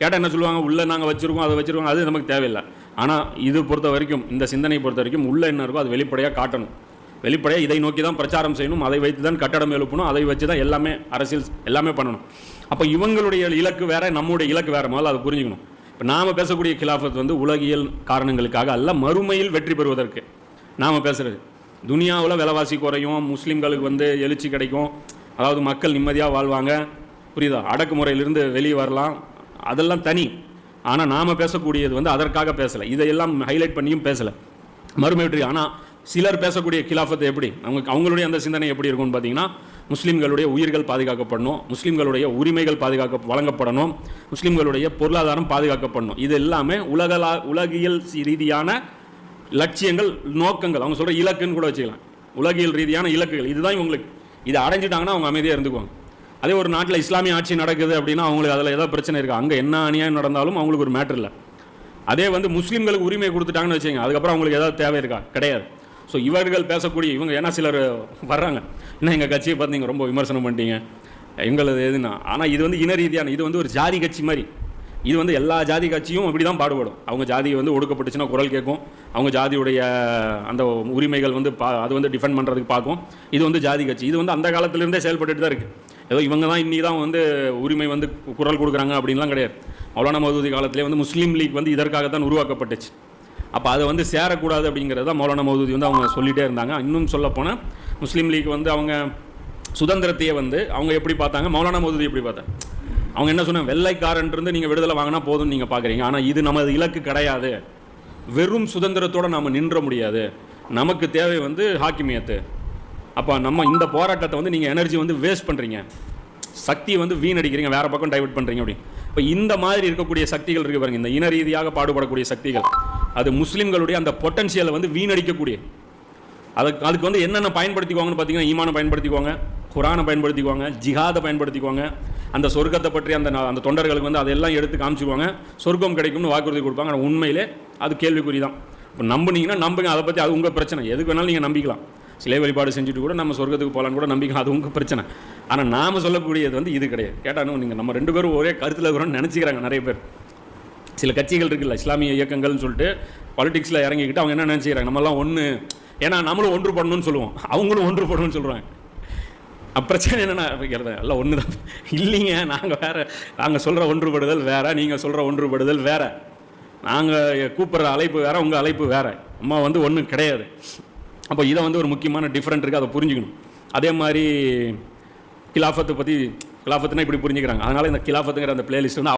கேட்டால் என்ன சொல்லுவாங்க, உள்ளே நாங்கள் வச்சுருக்கோம், அதை வச்சுருக்கோம், அது நமக்கு தேவையில்லை. ஆனால் இது பொறுத்த வரைக்கும், இந்த சிந்தனை பொறுத்த வரைக்கும் உள்ளே என்ன இருக்கோ அது வெளிப்படையாக காட்டணும். வெளிப்படையாக இதை நோக்கி தான் பிரச்சாரம் செய்யணும், அதை வைத்து தான் கட்டடம் எழுப்பணும், அதை வச்சு தான் எல்லாமே அரசியல் எல்லாமே பண்ணணும். அப்போ இவங்களுடைய இலக்கு வேறு, நம்முடைய இலக்கு வேறு. முதல்ல அதை புரிஞ்சுக்கணும். இப்போ நாம் பேசக்கூடிய கிலாஃபத் உலகியல் காரணங்களுக்காக அல்ல, மறுமையில் வெற்றி பெறுவதற்கு நாம் பேசுகிறது. துனியாவில் விலைவாசி குறையும், முஸ்லீம்களுக்கு எழுச்சி கிடைக்கும், அதாவது மக்கள் நிம்மதியாக வாழ்வாங்க, புரியுதா, அடக்குமுறையிலிருந்து வெளியே வரலாம், அதெல்லாம் தனி. ஆனால் நாம் பேசக்கூடியது அதற்காக பேசலை, இதையெல்லாம் ஹைலைட் பண்ணியும் பேசலை, மறுமை வெற்றி. ஆனால் சிலர் பேசக்கூடிய கிலாஃபத்தை எப்படி, அவங்களுடைய அந்த சிந்தனை எப்படி இருக்கும்னு பார்த்தீங்கன்னா, முஸ்லீம்களுடைய உயிர்கள் பாதுகாக்கப்படணும், முஸ்லீம்களுடைய உரிமைகள் வழங்கப்படணும், முஸ்லீம்களுடைய பொருளாதாரம் பாதுகாக்கப்படணும். இது எல்லாமே உலகியல் ரீதியான லட்சியங்கள், நோக்கங்கள். அவங்க சொல்கிற இலக்குன்னு கூட வச்சுக்கலாம், உலகியல் ரீதியான இலக்குகள். இதுதான் இவங்களுக்கு. இதை அடைஞ்சிட்டாங்கன்னா அவங்க அமைதியாக இருந்துக்குவாங்க. அதே ஒரு நாட்டில் இஸ்லாமிய ஆட்சி நடக்குது அப்படின்னா அவங்களுக்கு அதில் ஏதாவது பிரச்சனை இருக்கா, அங்கே என்ன அநியாயம் நடந்தாலும் அவங்களுக்கு ஒரு மேட்ரு இல்லை. அதே முஸ்லீம்களுக்கு உரிமை கொடுத்துட்டாங்கன்னு வச்சுங்க, அதுக்கப்புறம் அவங்களுக்கு ஏதாவது தேவை இருக்கா, கிடையாது. ஸோ இவர்கள் பேசக்கூடிய இவங்க ஏன்னா சிலர் வர்றாங்க, என்ன எங்கள் கட்சியை பார்த்து நீங்கள் ரொம்ப விமர்சனம் பண்ணிட்டீங்க, எங்களது எதுனா. ஆனால் இது இன ரீதியான, இது ஒரு ஜாதி கட்சி மாதிரி. இது எல்லா ஜாதி கட்சியும் இப்படி தான் பாடுபடும். அவங்க ஜாதி ஒடுக்கப்பட்டுச்சுன்னா குரல் கேட்கும், அவங்க ஜாதியுடைய அந்த உரிமைகள் அது டிஃபெண்ட் பண்ணுறதுக்கு பார்க்கும். இது ஜாதி கட்சி. இது அந்த காலத்திலேருந்தே செயல்பட்டு தான் இருக்குது. ஏதோ இவங்க தான் இன்னி தான் உரிமை குரல் கொடுக்குறாங்க அப்படின்லாம் கிடையாது. மௌலானா மௌதூதி காலத்திலே முஸ்லீம் லீக் இதற்காகத்தான் உருவாக்கப்பட்டுச்சு. அப்போ அதை சேரக்கூடாது அப்படிங்கிறது தான் மௌலானா மௌதூதி அவங்க சொல்லிகிட்டே இருந்தாங்க. இன்னும் சொல்லப்போனால் முஸ்லீம் லீக் அவங்க சுதந்திரத்தையே அவங்க எப்படி பார்த்தாங்க, மௌலானா மௌதூதி எப்படி பார்த்தாங்க. அவங்க என்ன சொன்னாங்க, வெள்ளைக்காரன்ட்டு நீங்கள் விடுதலை வாங்கினா போதும்னு நீங்கள் பார்க்குறீங்க, ஆனால் இது நமது இலக்கு கிடையாது, வெறும் சுதந்திரத்தோடு நாம் நின்ற முடியாது, நமக்கு தேவை ஹாக்கிமியத்து. அப்போ நம்ம இந்த போராட்டத்தை நீங்கள் எனர்ஜி வேஸ்ட் பண்ணுறீங்க, சக்தியை வீணடிக்கிறீங்க, வேறு பக்கம் டைவர்ட் பண்ணுறீங்க அப்படி. இப்போ இந்த மாதிரி இருக்கக்கூடிய சக்திகள் இருக்குது பாருங்கள், இந்த இன ரீதியாக பாடுபடக்கூடிய சக்திகள், அது முஸ்லீம்களுடைய அந்த பொட்டன்ஷியலை வீணடிக்கக்கூடிய. அதுக்கு என்னென்ன பயன்படுத்திக்குவாங்கன்னு பார்த்தீங்கன்னா, ஈமானை பயன்படுத்திக்குவாங்க, குரானை பயன்படுத்திக்குவாங்க, ஜிஹாதை பயன்படுத்திக்குவாங்க, அந்த சொர்க்கத்தை பற்றி அந்த தொண்டர்களுக்கு அதெல்லாம் எடுத்து காமிச்சிக்குவாங்க, சொர்க்கம் கிடைக்கும்னு வாக்குறுதி கொடுப்பாங்க. ஆனால் உண்மையிலே அது கேள்விக்குறி தான். இப்போ நம்புனீங்கன்னா நம்புங்க, அதை பற்றி அது உங்கள் பிரச்சனை, எதுக்கு வேணாலும் நீங்கள் நம்பிக்கலாம். சிலை வழிபாடு செஞ்சுட்டு கூட நம்ம சொர்க்கத்துக்கு போகலான்னு கூட நம்பிக்கலாம், அது உங்கள் பிரச்சனை. ஆனால் நாம் சொல்லக்கூடியது இது கிடையாது. கேட்டாலும் நீங்கள் நம்ம ரெண்டு பேரும் ஒரே கருத்தில் இருக்கிறோன்னு நினச்சிக்கிறாங்க நிறைய பேர். சில கட்சிகள் இருக்குல்ல, இஸ்லாமிய இயக்கங்கள்னு சொல்லிட்டு பாலிடிக்ஸில் இறங்கிக்கிட்டு அவங்க என்ன நினச்சிக்கிறாங்க, நம்மலாம் ஒன்று, ஏன்னா நம்மளும் ஒன்று பண்ணணும்னு சொல்லுவோம், அவங்களும் ஒன்று பண்ணணும்னு சொல்கிறாங்க. பிரச்சனை என்னென்னா எல்லாம் ஒன்று தான் இல்லைங்க, நாங்கள் வேறு, நாங்கள் சொல்கிற ஒன்றுபடுதல் வேறு, நீங்கள் சொல்கிற ஒன்றுபடுதல் வேறு, நாங்கள் கூப்பிட்ற அழைப்பு வேறு, உங்கள் அழைப்பு வேறு, அம்மா ஒன்றும் கிடையாது. அப்போ இதை ஒரு முக்கியமான டிஃப்ரெண்ட் இருக்குது, அதை புரிஞ்சுக்கணும். அதே மாதிரி கிலாஃபத்தை பற்றி, கிலாஃபத்துனா இப்படி புரிஞ்சுக்கிறாங்க. அதனால் இந்த கிலாஃபத்துங்கிற அந்த பிளேலிஸ்ட்